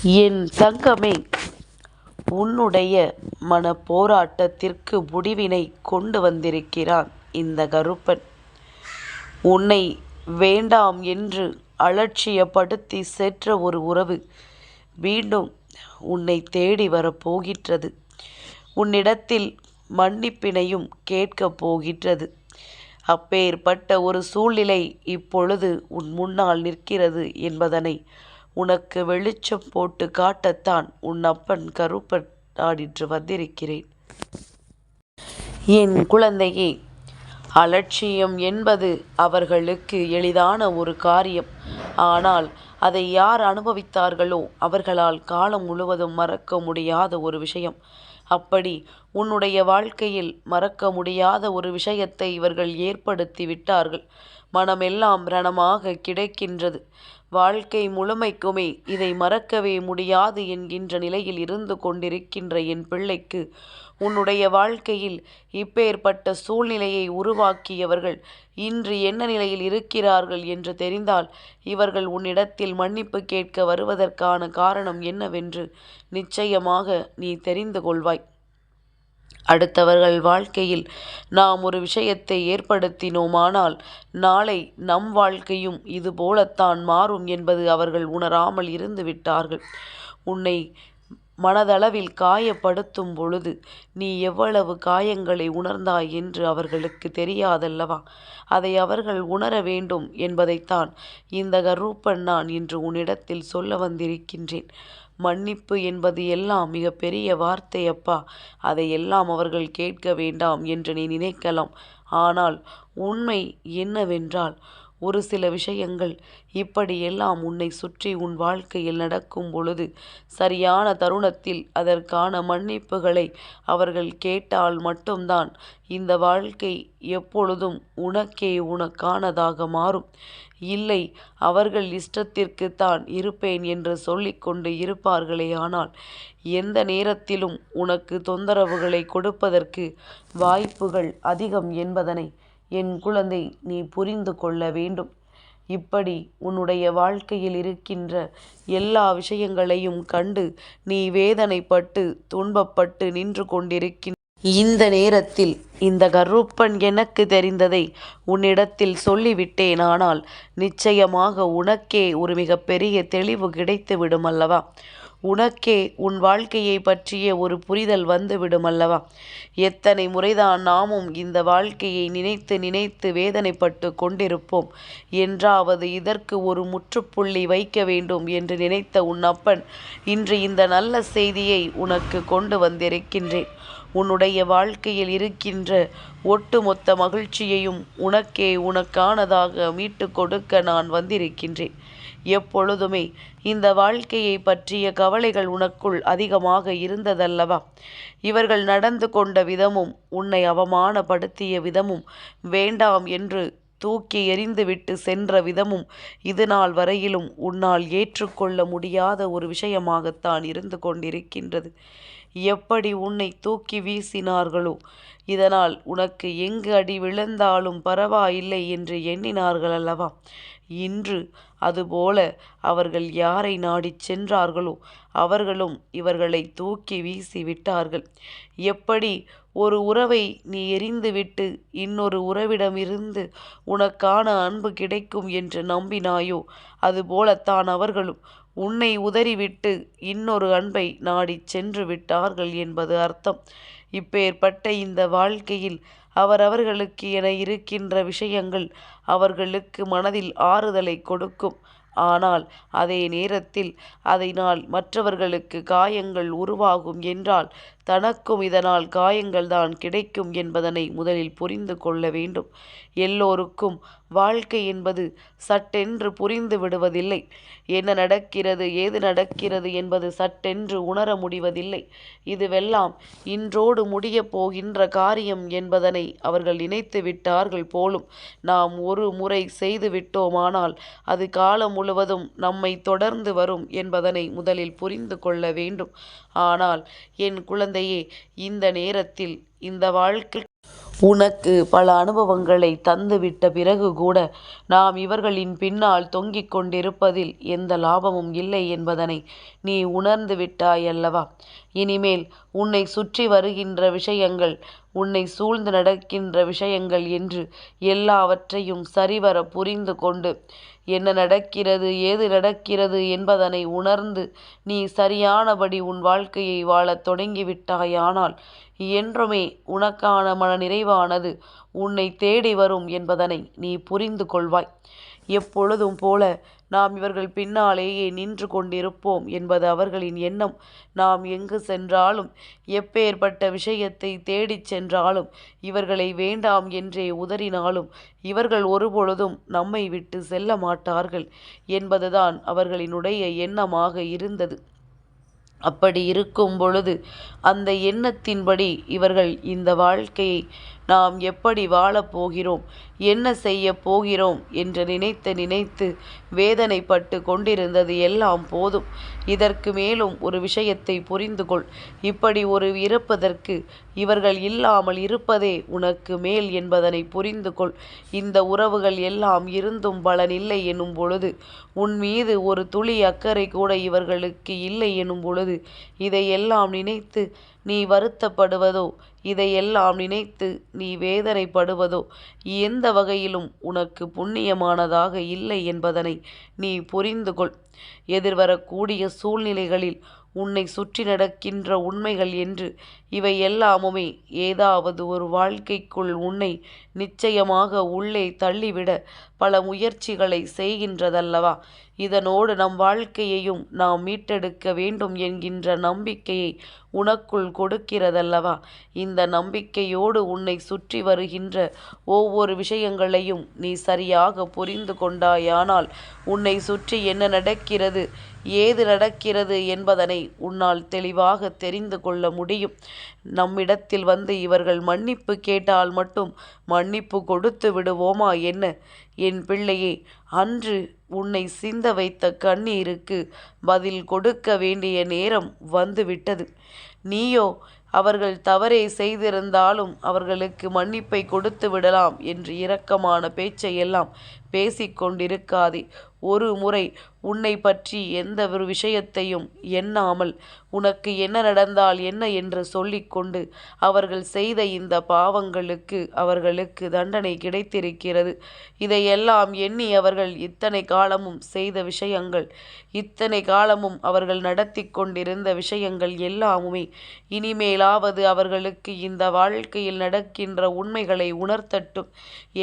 என் தங்கமே, உன்னுடைய மனப்போராட்டத்திற்கு முடிவினை கொண்டு வந்திருக்கிறான் இந்த கருப்பன். உன்னை வேண்டாம் என்று அலட்சியப்படுத்தி சென்ற ஒரு உறவு மீண்டும் உன்னை தேடி வரப்போகின்றது. உன்னிடத்தில் மன்னிப்பினையும் கேட்கப் போகின்றது. அப்பேற்பட்ட ஒரு சூழ்நிலை இப்பொழுது உன் முன்னால் நிற்கிறது என்பதனை உனக்கு வெளிச்சம் போட்டு காட்டத்தான் உன் அப்பன் கருப்பன் நான் இன்று வந்திருக்கிறேன். என் குழந்தையே, அலட்சியம் என்பது அவர்களுக்கு எளிதான ஒரு காரியம். ஆனால் அதை யார் அனுபவித்தார்களோ அவர்களால் காலம் முழுவதும் மறக்க முடியாத ஒரு விஷயம். அப்படி உன்னுடைய வாழ்க்கையில் மறக்க முடியாத ஒரு விஷயத்தை இவர்கள் ஏற்படுத்தி விட்டார்கள். மனமெல்லாம் ரணமாக கிடைக்கின்றது. வாழ்க்கை முழுமைக்குமே இதை மறக்கவே முடியாது என்கின்ற நிலையில் இருந்து கொண்டிருக்கின்ற என் பிள்ளைக்கு உன்னுடைய வாழ்க்கையில் இப்பேற்பட்ட சூழ்நிலையை உருவாக்கியவர்கள் இன்று என்ன நிலையில் இருக்கிறார்கள் என்று தெரிந்தால் இவர்கள் உன்னிடத்தில் மன்னிப்பு கேட்க வருவதற்கான காரணம் என்னவென்று நிச்சயமாக நீ தெரிந்து கொள்வாய். அடுத்தவர்கள் வாழ்க்கையில் நாம் ஒரு விஷயத்தை ஏற்படுத்தினோமானால் நாளை நம் வாழ்க்கையும் இது போலத்தான் மாறும் என்பது அவர்கள் உணராமல் இருந்து விட்டார்கள். உன்னை மனதளவில் காயப்படுத்தும் பொழுது நீ எவ்வளவு காயங்களை உணர்ந்தாய் என்று அவர்களுக்கு தெரியாதல்லவா? அதை அவர்கள் உணர வேண்டும் என்பதைத்தான் இந்த கருப்பன் நான் இன்று உன்னிடத்தில் சொல்ல வந்திருக்கின்றேன். மன்னிப்பு என்பது எல்லாம் மிக பெரிய வார்த்தை அப்பா. அதையெல்லாம் அவர்கள் கேட்க வேண்டாம் என்று நீ நினைக்கலாம். ஆனால் உண்மை என்னவென்றால் ஒரு சில விஷயங்கள் இப்படியெல்லாம் உன்னை சுற்றி உன் வாழ்க்கையில் நடக்கும் பொழுது சரியான தருணத்தில் அதற்கான மன்னிப்புகளை அவர்கள் கேட்டால் மட்டும்தான் இந்த வாழ்க்கை எப்பொழுதும் உனக்கானதாக மாறும். இல்லை, அவர்கள் இஷ்டத்திற்குத்தான் இருப்பேன் என்று சொல்லிக்கொண்டு இருப்பார்களே ஆனால் எந்த நேரத்திலும் உனக்கு தொந்தரவுகளை கொடுப்பதற்கு வாய்ப்புகள் அதிகம் என்பதனை என் குழந்தை நீ புரிந்து கொள்ள வேண்டும். இப்படி உன்னுடைய வாழ்க்கையில் இருக்கின்ற எல்லா விஷயங்களையும் கண்டு நீ வேதனைப்பட்டு துன்பப்பட்டு நின்று கொண்டிருக்கின்ற இந்த நேரத்தில் இந்த கருப்பன் எனக்கு தெரிந்ததை உன்னிடத்தில் சொல்லிவிட்டேன். ஆனால் நிச்சயமாக உனக்கே ஒரு மிகப்பெரிய தெளிவு கிடைத்து விடும் அல்லவா? உனக்கே உன் வாழ்க்கையை பற்றிய ஒரு புரிதல் வந்து விடும் அல்லவா? எத்தனை முறைதான் நாமும் இந்த வாழ்க்கையை நினைத்து நினைத்து வேதனைப்பட்டு கொண்டிருப்போம். என்றாவது இதற்கு ஒரு முற்றுப்புள்ளி வைக்க வேண்டும் என்று நினைத்த உன் அப்பன் இன்று இந்த நல்ல செய்தியை உனக்கு கொண்டு வந்திருக்கின்றேன். உன்னுடைய வாழ்க்கையில் இருக்கின்ற ஒட்டுமொத்த மகிழ்ச்சியையும் உனக்கானதாக மீட்டு கொடுக்க நான் வந்திருக்கின்றேன். எப்பொழுதுமே இந்த வாழ்க்கையை பற்றிய கவலைகள் உனக்குள் அதிகமாக இருந்ததல்லவா? இவர்கள் நடந்து கொண்ட விதமும் உன்னை அவமானப்படுத்திய விதமும் வேண்டாம் என்று தூக்கி எறிந்துவிட்டு சென்ற விதமும் இது நாள் வரையிலும் உன்னால் ஏற்றுக்கொள்ள முடியாத ஒரு விஷயமாகத்தான் இருந்து கொண்டிருக்கின்றது. எப்படி உன்னை தூக்கி வீசினார்களோ இதனால் உனக்கு எங்கு அடி விழுந்தாலும் பரவாயில்லை என்று எண்ணினார்கள் அல்லவா? இன்று அதுபோல அவர்கள் யாரை நாடிச் சென்றார்களோ அவர்களும் இவர்களை தூக்கி வீசி விட்டார்கள். எப்படி ஒரு உறவை நீ எறிந்துவிட்டு இன்னொரு உறவிடமிருந்து உனக்கான அன்பு கிடைக்கும் என்று நம்பினாயோ அதுபோலத்தான் அவர்களும் உன்னை உதறிவிட்டு இன்னொரு அன்பை நாடிச் சென்று விட்டார்கள் என்பது அர்த்தம். இப்பேற்பட்ட இந்த வாழ்க்கையில் அவரவர்களுக்கு என இருக்கின்ற விஷயங்கள் அவர்களுக்கு மனதில் ஆறுதலை கொடுக்கும். ஆனால் அதே நேரத்தில் அதனால் மற்றவர்களுக்கு காயங்கள் உருவாகும் என்றால் தனக்கும் இதனால் காயங்கள்தான் கிடைக்கும் என்பதனை முதலில் புரிந்து கொள்ள வேண்டும். எல்லோருக்கும் வாழ்க்கை என்பது சட்டென்று புரிந்து விடுவதில்லை. என்ன நடக்கிறது ஏது நடக்கிறது என்பது சட்டென்று உணர முடிவதில்லை. இதுவெல்லாம் இன்றோடு முடியப் போகின்ற காரியம் என்பதனை அவர்கள் நினைத்து விட்டார்கள் போலும். நாம் ஒரு முறை செய்து விட்டோமானால் அது காலம் முழுவதும் நம்மை தொடர்ந்து வரும் என்பதனை முதலில் புரிந்து கொள்ள வேண்டும். ஆனால் என் குழந்தையே, இந்த நேரத்தில் இந்த வாழ்க்கை உனக்கு பல அனுபவங்களை தந்துவிட்ட பிறகு கூட நாம் இவர்களின் பின்னால் தொங்கிக் கொண்டிருப்பதில் எந்த லாபமும் இல்லை என்பதனை நீ உணர்ந்து விட்டாயல்லவா? இனிமேல் உன்னை சுற்றி வருகின்ற விஷயங்கள், உன்னை சூழ்ந்து நடக்கின்ற விஷயங்கள் என்று எல்லாவற்றையும் சரிவர புரிந்து கொண்டு, என்ன நடக்கிறது, ஏது நடக்கிறது என்பதனை உணர்ந்து நீ சரியானபடி உன் வாழ்க்கையை வாழத் தொடங்கிவிட்டாயானால் என்றுமே உனக்கான மன நிறைவானது உன்னை தேடி வரும் என்பதனை நீ புரிந்து கொள்வாய். எப்பொழுதும் போல நாம் இவர்கள் பின்னாலேயே நின்று கொண்டிருப்போம் என்பது அவர்களின் எண்ணம். நாம் எங்கு சென்றாலும், எப்பேற்பட்ட விஷயத்தை தேடிச் சென்றாலும், இவர்களை வேண்டாம் என்றே உதறினாலும் இவர்கள் ஒருபொழுதும் நம்மை விட்டு செல்ல மாட்டார்கள் என்பதுதான் அவர்களினுடைய எண்ணமாக இருந்தது. அப்படி இருக்கும் பொழுது அந்த எண்ணத்தின்படி இவர்கள் இந்த வாழ்க்கையை நாம் எப்படி வாழப்போகிறோம், என்ன செய்ய போகிறோம் என்று நினைத்து வேதனைப்பட்டு கொண்டிருந்தது எல்லாம் போதும். இதற்கு மேலும் ஒரு விஷயத்தை புரிந்து கொள். இப்படி ஒரு இருப்பதற்கு இவர்கள் இல்லாமல் இருப்பதே உனக்கு மேல் என்பதனை புரிந்து கொள். இந்த உறவுகள் எல்லாம் இருந்தும் பலனில்லை எனும் பொழுது, உன் மீது ஒரு துளி அக்கறை கூட இவர்களுக்கு இல்லை எனும் பொழுது, இதையெல்லாம் நினைத்து நீ வருத்தப்படுவதோ, இதையெல்லாம் நினைத்து நீ வேதனைப்படுவதோ எந்த வகையிலும் உனக்கு புண்ணியமானதாக இல்லை என்பதனை நீ புரிந்து கொள். எதிர்வரக்கூடிய சூழ்நிலைகளில் உன்னை சுற்றி நடக்கின்ற உண்மைகள் என்று இவை எல்லாமுமே ஏதாவது ஒரு வாழ்க்கைக்குள் உன்னை நிச்சயமாக உள்ளே தள்ளிவிட பல முயற்சிகளை செய்கின்றதல்லவா? இதனோடு நம் வாழ்க்கையையும் நாம் மீட்டெடுக்க வேண்டும் என்கின்ற நம்பிக்கையை உனக்குள் கொடுக்கிறதல்லவா? இந்த நம்பிக்கையோடு உன்னை சுற்றி வருகின்ற ஒவ்வொரு விஷயங்களையும் நீ சரியாக புரிந்து கொண்டாயானால் உன்னை சுற்றி என்ன நடக்கிறது, ஏது நடக்கிறது என்பதனை உன்னால் தெளிவாக தெரிந்து கொள்ள முடியும். நம்மிடத்தில் வந்து இவர்கள் மன்னிப்பு கேட்டால் மட்டும் மன்னிப்பு கொடுத்து விடுவோமா என்ன? என் பிள்ளையே, அன்று உன்னை சிந்த வைத்த கண்ணீருக்கு பதில் கொடுக்க வேண்டிய நேரம் வந்துவிட்டது. நீயோ அவர்கள் தவறே செய்திருந்தாலும் அவர்களுக்கு மன்னிப்பை கொடுத்து விடலாம் என்று இரக்கமான பேச்சையெல்லாம் பேசிக்கொண்டிருக்காதே. ஒரு முறை உன்னை பற்றி எந்த ஒரு விஷயத்தையும் எண்ணாமல் உனக்கு என்ன நடந்தால் என்ன என்று சொல்லிக்கொண்டு அவர்கள் செய்த இந்த பாவங்களுக்கு அவர்களுக்கு தண்டனை கிடைத்திருக்கிறது. இதையெல்லாம் எண்ணி அவர்கள் இத்தனை காலமும் செய்த விஷயங்கள், இத்தனை காலமும் அவர்கள் நடத்தி கொண்டிருந்த விஷயங்கள் எல்லாமுமே இனிமேலாவது அவர்களுக்கு இந்த வாழ்க்கையில் நடக்கின்ற உண்மைகளை உணர்த்தட்டும்.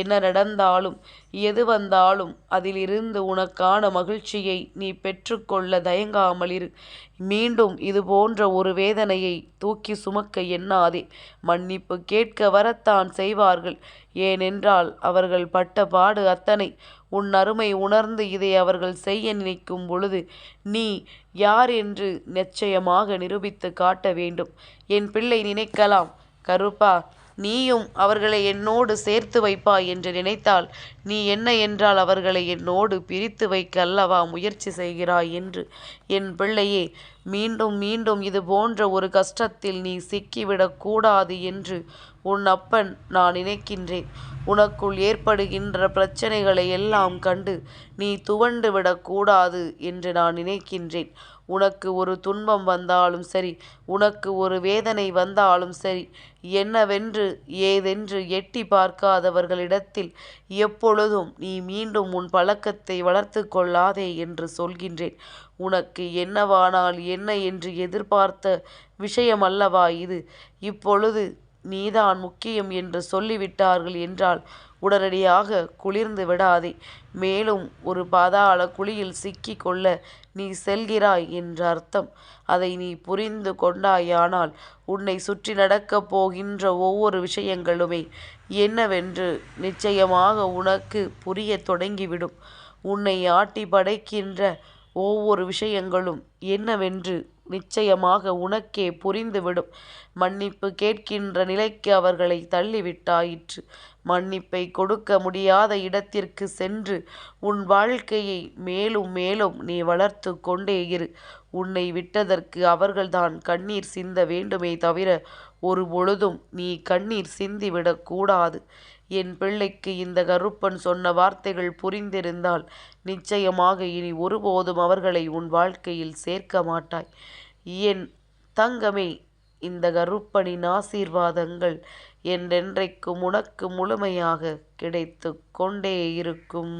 என்ன நடந்தாலும் எது வந்தாலும் அதிலிருந்து உனக்கான மகிழ்ச்சியை நீ பெற்றுக்கொள்ள தயங்காமல் இரு. மீண்டும் இது போன்ற ஒரு வேதனையை தூக்கி சுமக்க எண்ணாதே. மன்னிப்பு கேட்க வரத்தான் செய்வார்கள். ஏனென்றால் அவர்கள் பட்ட பாடு அத்தனை. உன் அருமை உணர்ந்து இதை அவர்கள் செய்ய நினைக்கும் பொழுது நீ யார் என்று நிச்சயமாக நிரூபித்து காட்ட வேண்டும். என் பிள்ளை நினைக்கலாம், கருப்பா, நீயும் அவர்களை என்னோடு சேர்த்து வைப்பாய் என்று நினைத்தால் நீ என்ன என்றால் அவர்களை என்னோடு பிரித்து வைக்க அல்லவா முயற்சி செய்கிறாய் என்று. என் பிள்ளையே, மீண்டும் மீண்டும் இது போன்ற ஒரு கஷ்டத்தில் நீ சிக்கிவிடக்கூடாது என்று உன் அப்பன் நான் நினைக்கின்றேன். உனக்குள் ஏற்படுகின்ற பிரச்சனைகளை எல்லாம் கண்டு நீ துவண்டு விடக்கூடாது என்று நான் நினைக்கின்றேன். உனக்கு ஒரு துன்பம் வந்தாலும் சரி, உனக்கு ஒரு வேதனை வந்தாலும் சரி, என்னவென்று ஏதென்று எட்டி பார்க்காதவர்களிடத்தில் எப்பொழுதும் நீ மீண்டும் உன் பழக்கத்தை வளர்த்து கொள்ளாதே என்று சொல்கின்றேன். உனக்கு என்னவானால் என்ன என்று எதிர்பார்த்த விஷயமல்லவா இது? இப்பொழுது நீதான் முக்கியம் என்று சொல்லிவிட்டார்கள் என்றால் உடனடியாக குளிர்ந்து விடாதே. மேலும் ஒரு பாதாள குழியில் சிக்கி கொள்ள நீ செல்கிறாய் என்ற அர்த்தம். அதை நீ புரிந்து கொண்டாயானால் உன்னை சுற்றி நடக்கப் போகின்ற ஒவ்வொரு விஷயங்களுமே என்னவென்று நிச்சயமாக உனக்கு புரிய தொடங்கிவிடும். உன்னை ஆட்டி படைக்கின்ற ஒவ்வொரு விஷயங்களும் என்னவென்று நிச்சயமாக உனக்கே புரிந்துவிடும். மன்னிப்பு கேட்கின்ற நிலைக்கு அவர்களை தள்ளிவிட்டாயிற்று. மன்னிப்பை கொடுக்க முடியாத இடத்திற்கு சென்று உன் வாழ்க்கையை மேலும் மேலும் நீ வளர்த்து கொண்டே இரு. உன்னை விட்டதற்கு அவர்கள்தான் கண்ணீர் சிந்த வேண்டுமே தவிர ஒருபொழுதும் நீ கண்ணீர் சிந்திவிடக் கூடாது. என் பிள்ளைக்கு இந்த கருப்பன் சொன்ன வார்த்தைகள் புரிந்திருந்தால் நிச்சயமாக இனி ஒருபோதும் அவர்களை உன் வாழ்க்கையில் சேர்க்க மாட்டாய். என் தங்கமே, இந்த கருப்பனின் ஆசீர்வாதங்கள் என்றென்றைக்கும் உனக்கு முழுமையாக கிடைத்து கொண்டே இருக்கும்.